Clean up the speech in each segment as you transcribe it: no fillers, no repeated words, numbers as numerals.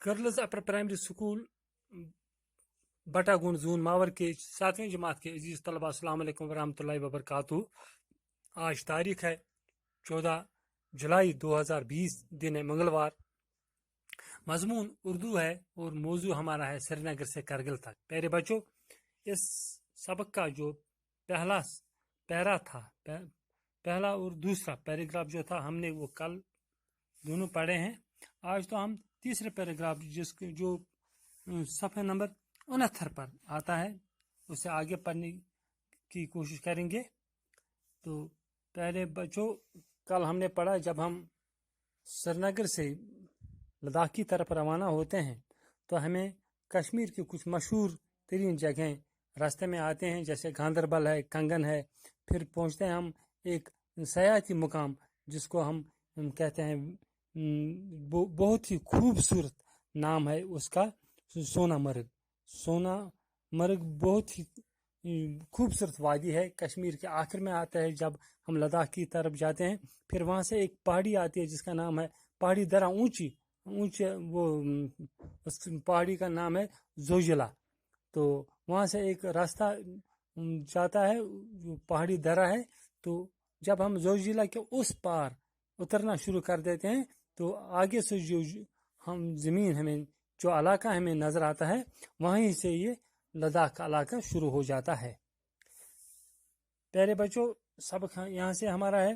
Girls upper primary school बटागुंड जून मावर के 7वीं जमात के अजीज तलबा अस्सलाम वालेकुम वरहमतुल्लाहि वबरकातुहू। आज तारीख है 14 जुलाई 2020, दिन है मंगलवार। मजमून उर्दू है और मौजू हमारा है श्रीनगर से करगिल तक। प्यारे बच्चों, इस सबक का जो पहला पैरा था, पहला और दूसरा पैराग्राफ जो था, हमने वो कल दोनों पढ़े हैं। आज तो हम तीसरे पैराग्राफ जिसके जो सफ़े नंबर 69 पर आता है उसे आगे पढ़ने की कोशिश करेंगे। तो प्यारे बच्चों, कल हमने पढ़ा जब हम श्रीनगर से लद्दाख की तरफ रवाना होते हैं तो हमें कश्मीर की कुछ मशहूर तरीन जगहें रास्ते में आते हैं, जैसे गांदरबल है, कंगन है। फिर पहुंचते हैं हम एक सयाहती मुकाम जिसको हम कहते हैं, बहुत ही खूबसूरत नाम है उसका, सोनामर्ग। सोनामर्ग बहुत ही खूबसूरत वादी है, कश्मीर के आखिर में आता है जब हम लद्दाख की तरफ जाते हैं। फिर वहाँ से एक पहाड़ी आती है जिसका नाम है पहाड़ी दरा, ऊंची वो उस पहाड़ी का नाम है जोजिला। तो वहाँ से एक रास्ता जाता है जो पहाड़ी दरा है। तो जब हम जोजिला के उस पार उतरना शुरू कर देते हैं तो आगे से जो हम ज़मीन हमें जो इलाका हमें नज़र आता है वहीं से ये लद्दाख का इलाका शुरू हो जाता है। प्यारे बच्चों, सबक यहाँ से हमारा है,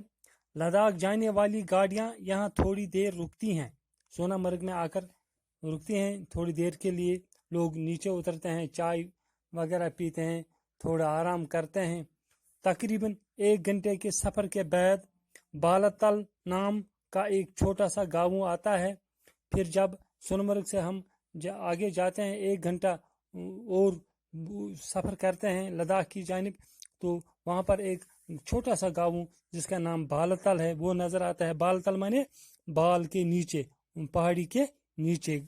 लद्दाख जाने वाली गाड़ियाँ यहाँ थोड़ी देर रुकती हैं। सोनामर्ग में आकर रुकती हैं थोड़ी देर के लिए। लोग नीचे उतरते हैं, चाय वगैरह पीते हैं, थोड़ा आराम करते हैं। तकरीबन 1 घंटे के सफ़र के बाद बालातल नाम का एक छोटा सा गाँव आता है। फिर जब सोनमर्ग से हम आगे जाते हैं, 1 घंटा और सफ़र करते हैं लद्दाख की जानिब, तो वहाँ पर एक छोटा सा गाँव जिसका नाम बालातल है वो नज़र आता है। बालातल माने बाल के नीचे, पहाड़ी के नीचे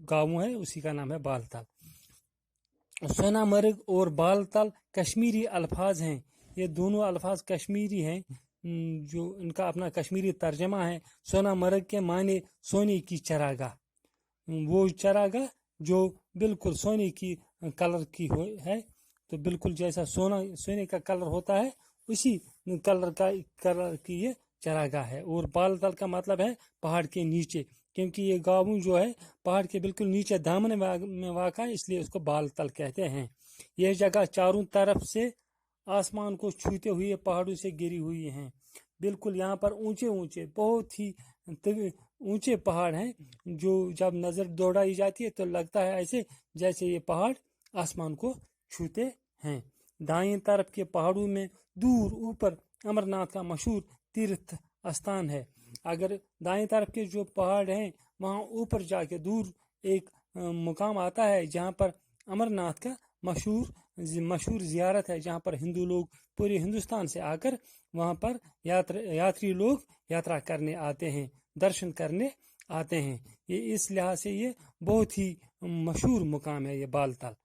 गाँव है, उसी का नाम है बालातल। सोनामर्ग और बालातल कश्मीरी अल्फाज हैं। ये दोनों अल्फाज कश्मीरी हैं, जो इनका अपना कश्मीरी तर्जमा है। सोनामर्ग के माने सोने की चरागाह, वो चरागाह जो बिल्कुल सोने की कलर की है। तो बिल्कुल जैसा सोने का कलर होता है उसी कलर की ये चरागाह है। और बालातल का मतलब है पहाड़ के नीचे, क्योंकि ये गाँव जो है पहाड़ के बिल्कुल नीचे दामन में वाक़ा है, इसलिए उसको बालातल कहते हैं। यह जगह चारों तरफ से आसमान को छूते हुए पहाड़ों से घिरी हुई हैं। बिल्कुल यहाँ पर ऊंचे ऊंचे, बहुत ही ऊंचे पहाड़ हैं, जो जब नज़र दौड़ाई जाती है तो लगता है ऐसे जैसे ये पहाड़ आसमान को छूते हैं। दाएं तरफ के पहाड़ों में दूर ऊपर अमरनाथ का मशहूर तीर्थ स्थान है। अगर दाएं तरफ के जो पहाड़ हैं वहाँ ऊपर जाके दूर एक मुकाम आता है जहाँ पर अमरनाथ का मशहूर ज़ियारत है, जहाँ पर हिंदू लोग पूरे हिंदुस्तान से आकर वहाँ पर यात्री लोग यात्रा करने आते हैं, दर्शन करने आते हैं। ये इस लिहाज से ये बहुत ही मशहूर मुकाम है ये बालातल।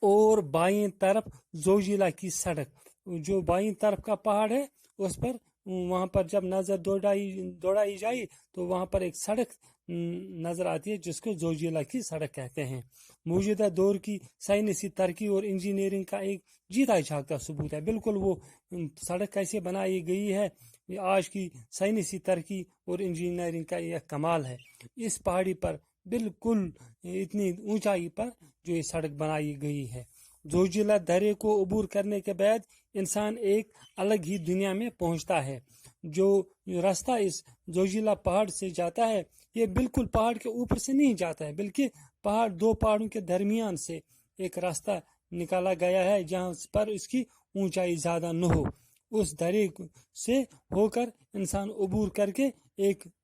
और बाईं तरफ जोजिला की सड़क, जो बाईं तरफ का पहाड़ है उस पर, वहाँ पर जब नज़र दौड़ाई जाए तो वहाँ पर एक सड़क नज़र आती है जिसको जोजिला की सड़क कहते हैं। मौजूदा दौर की साइंसी तरक्की और इंजीनियरिंग का एक जीता जागता सबूत है। बिल्कुल वो सड़क कैसे बनाई गई है, आज की साइंसी तरक्की और इंजीनियरिंग का यह कमाल है। इस पहाड़ी पर बिल्कुल इतनी ऊंचाई पर जो ये सड़क बनाई गई है। जोजिला दर्रे को अबूर करने के बाद इंसान एक अलग ही दुनिया में पहुंचता है। जो रास्ता इस जोजिला पहाड़ से जाता है ये बिल्कुल पहाड़ के ऊपर से नहीं जाता है, बल्कि दो पहाड़ों के दरमियान से एक रास्ता निकाला गया है जहां पर इसकी ऊंचाई ज़्यादा न हो। उस दर्रे से होकर इंसान अबूर करके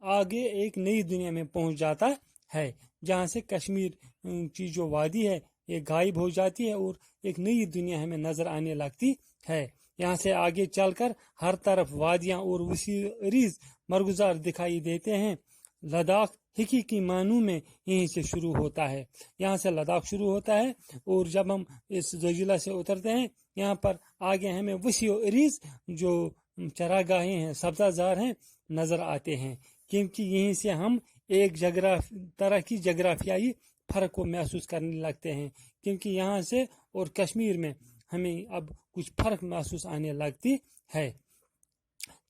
आगे एक नई दुनिया में पहुंच जाता है, जहाँ से कश्मीर की जो वादी है ये गायब हो जाती है और एक नई दुनिया हमें नजर आने लगती है। यहाँ से आगे चलकर हर तरफ वादियाँ और वसीरीज मरगुजार दिखाई देते हैं। लद्दाख हकीकी मानू में यहीं से शुरू होता है, यहाँ से लद्दाख शुरू होता है। और जब हम इस जोजिला से उतरते हैं यहाँ पर आगे हमें वसीरीज जो चरागाहें हैं, सब्जाजार हैं, नजर आते हैं, क्योंकि यहीं से हम एक तरह की जगराफियाई फ़र्क को महसूस करने लगते हैं, क्योंकि यहाँ से और कश्मीर में हमें अब कुछ फ़र्क महसूस आने लगती है।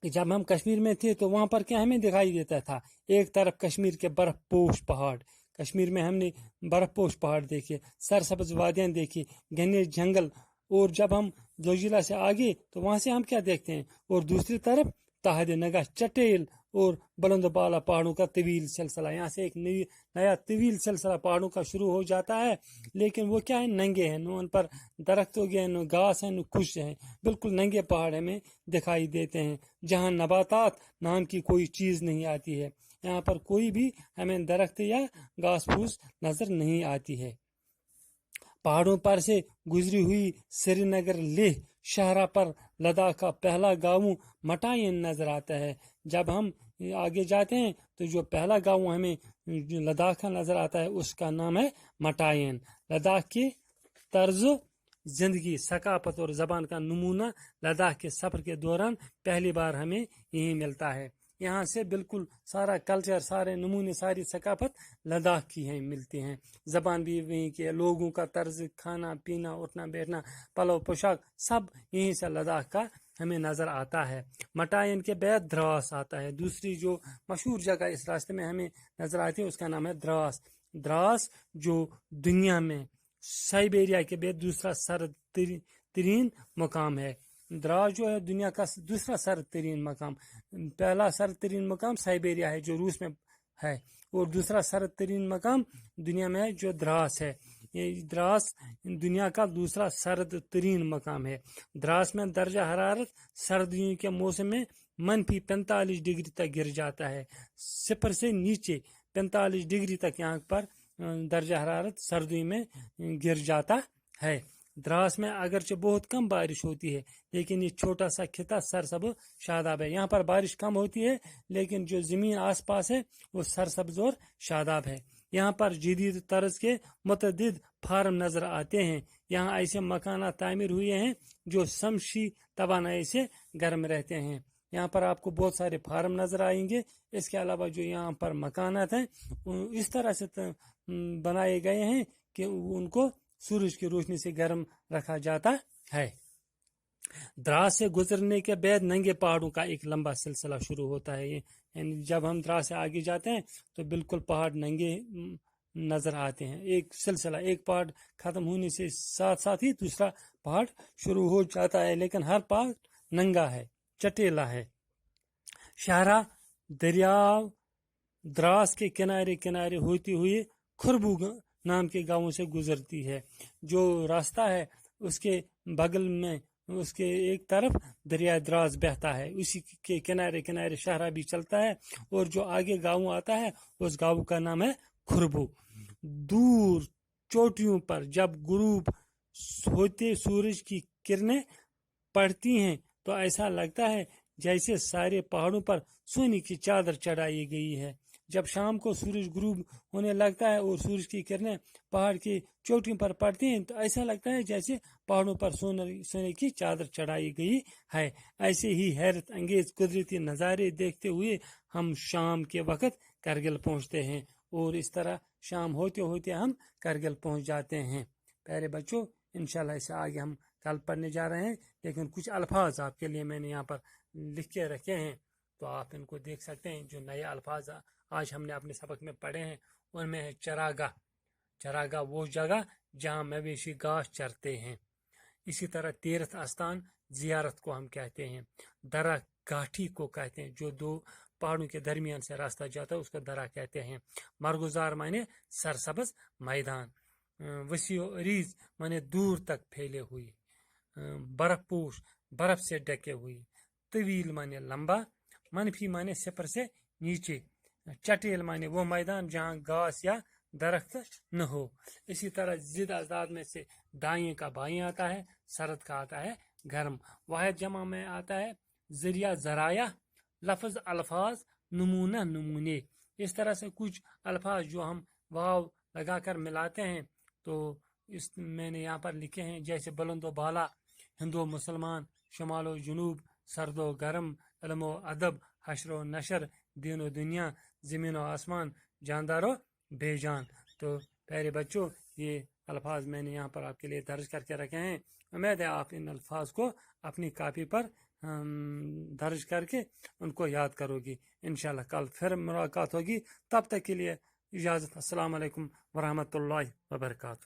कि जब हम कश्मीर में थे तो वहाँ पर क्या हमें दिखाई देता था, एक तरफ कश्मीर के बर्फपोश पहाड़, कश्मीर में हमने बर्फपोश पहाड़ देखे, सरसब्ज वादियाँ देखी, घने जंगल, और जब हम जोजिला से आगे तो वहाँ से हम क्या देखते हैं, और दूसरी तरफ तहद नगा चटेल और बुलंद बाला पहाड़ों का तवील सिलसिला। यहाँ से एक नया तवील सिलसिला पहाड़ों का शुरू हो जाता है, लेकिन वो क्या है, नंगे हैं, न उन पर दरख्त हो गए, न घास है, न कुछ है, बिल्कुल नंगे पहाड़ हमें दिखाई देते हैं, जहाँ नबातात नाम की कोई चीज़ नहीं आती है। यहाँ पर कोई भी हमें दरख्त या घास फूस नज़र नहीं आती है। पहाड़ों पर से गुजरी हुई श्रीनगर लेह शाहरा पर लद्दाख का पहला गाँव मटायन नज़र आता है। जब हम आगे जाते हैं तो जो पहला गाँव हमें लद्दाख का नज़र आता है उसका नाम है मटायन। लद्दाख की तर्ज ज़िंदगी, सकाफत और ज़बान का नमूना लद्दाख के सफ़र के दौरान पहली बार हमें यहीं मिलता है। यहाँ से बिल्कुल सारा कल्चर, सारे नमूने, सारी सकाफत लद्दाख की हैं मिलती हैं। ज़बान भी वहीं की है, लोगों का तर्ज खाना पीना, उठना बैठना, पलव पोशाक सब यहीं से लद्दाख का हमें नज़र आता है। मटायन के बाद द्रास आता है, दूसरी जो मशहूर जगह इस रास्ते में हमें नज़र आती है उसका नाम है द्रास। द्रास जो दुनिया में साइबेरिया के बाद दूसरा सर्द तरीन मकाम है। द्रास जो है दुनिया का दूसरा सर्द तरीन मकाम, पहला सर्द तरीन मकाम साइबेरिया है जो रूस में है, और दूसरा सर्द तरीन मकाम दुनिया में है जो द्रास है। ये द्रास दुनिया का दूसरा सर्द तरीन मकाम है। द्रास में दर्जा हरारत सर्दियों के मौसम में -45 डिग्री तक गिर जाता है, 0 से नीचे 45 डिग्री तक यहाँ पर दर्जा हरारत सर्दियों में गिर जाता है। द्रास में अगरचे बहुत कम बारिश होती है, लेकिन ये छोटा सा खिता सरसब्ज शादाब है। यहाँ पर बारिश कम होती है, लेकिन जो ज़मीन आसपास है वो सरसब्ज और शादाब है। यहाँ पर जदीद तर्ज के मुतअद्दिद फार्म नज़र आते हैं। यहाँ ऐसे मकाना तामीर हुए हैं जो शमसी तवानाई से गर्म रहते हैं। यहाँ पर आपको बहुत सारे फार्म नज़र आएंगे। इसके अलावा जो यहाँ पर मकानात हैं इस तरह से बनाए गए हैं कि उनको सूरज की रोशनी से गर्म रखा जाता है। द्रास से गुजरने के बाद नंगे पहाड़ों का एक लंबा सिलसिला शुरू होता है। यानी जब हम द्रास से आगे जाते हैं तो बिल्कुल पहाड़ नंगे नज़र आते हैं, एक सिलसिला, एक पहाड़ ख़त्म होने से साथ साथ ही दूसरा पहाड़ शुरू हो जाता है, लेकिन हर पहाड़ नंगा है, चटेला है। शाहरा दरियाव द्रास के किनारे किनारे होती हुई खुरबू नाम के गांवों से गुजरती है। जो रास्ता है उसके बगल में उसके एक तरफ दरिया द्रास बहता है, उसी के किनारे किनारे शाहरा भी चलता है, और जो आगे गांव आता है उस गांव का नाम है खुरबू। दूर चोटियों पर जब गुरूब होते सूरज की किरणें पड़ती हैं तो ऐसा लगता है जैसे सारे पहाड़ों पर सोने की चादर चढ़ाई गई है। जब शाम को सूरज गुरूब होने लगता है और सूरज की किरणें पहाड़ की चोटियों पर पड़ती हैं तो ऐसा लगता है जैसे पहाड़ों पर सोने की चादर चढ़ाई गई है। ऐसे ही हैरत अंगेज कुदरती नज़ारे देखते हुए हम शाम के वक्त करगिल पहुंचते हैं, और इस तरह शाम होते होते हम करगिल पहुंच जाते हैं। प्यारे बच्चों, इंशाल्लाह इससे आगे हम कल पढ़ने जा रहे हैं, लेकिन कुछ अल्फाज आपके लिए मैंने यहाँ पर लिख के रखे हैं, तो आप इनको देख सकते हैं। जो नए अल्फाज आज हमने अपने सबक में पढ़े हैं उनमें है चरागाह। चरागाह वो जगह जहाँ मवेशी घास चरते हैं। इसी तरह तीर्थ स्थान जियारत को हम कहते हैं। दरा गाठी को कहते हैं, जो दो पहाड़ों के दरमियान से रास्ता जाता है उसको दरा कहते हैं। मरगुजार माने सरसब्ज मैदान। वसीओ अरीज माने दूर तक फैले हुई। बर्फपोश बर्फ से ढके हुई। तवील माने लंबा। मनफी माने 0 से नीचे। चटेल माने वो मैदान जहाँ घास या दरख्त न हो। इसी तरह जिद आजाद में से दाएं का बाएं आता है, सरद का आता है गर्म। वाहिद जमा में आता है जरिया जराया, लफ्ज अल्फाज, नमूना नमूने। इस तरह से कुछ अल्फाज जो हम वाव लगाकर मिलाते हैं तो इस मैंने यहाँ पर लिखे हैं, जैसे बुलंदो बाला, हिंदू मुसलमान, शमालो जुनूब, सर्दो गर्म, इल्मो अदब, हशरो नशर, दीनो दुनिया, زمین و آسمان جاندار و بے جان. تو پیارے بچوں یہ الفاظ میں نے یہاں پر آپ کے لیے درج کر کے رکھے ہیں. امید ہے آپ ان الفاظ کو اپنی کاپی پر درج کر کے ان کو یاد کرو گی. انشاءاللہ کل پھر ملاقات ہوگی. تب تک کے لیے اجازت. السلام علیکم ورحمۃ اللہ وبرکاتہ.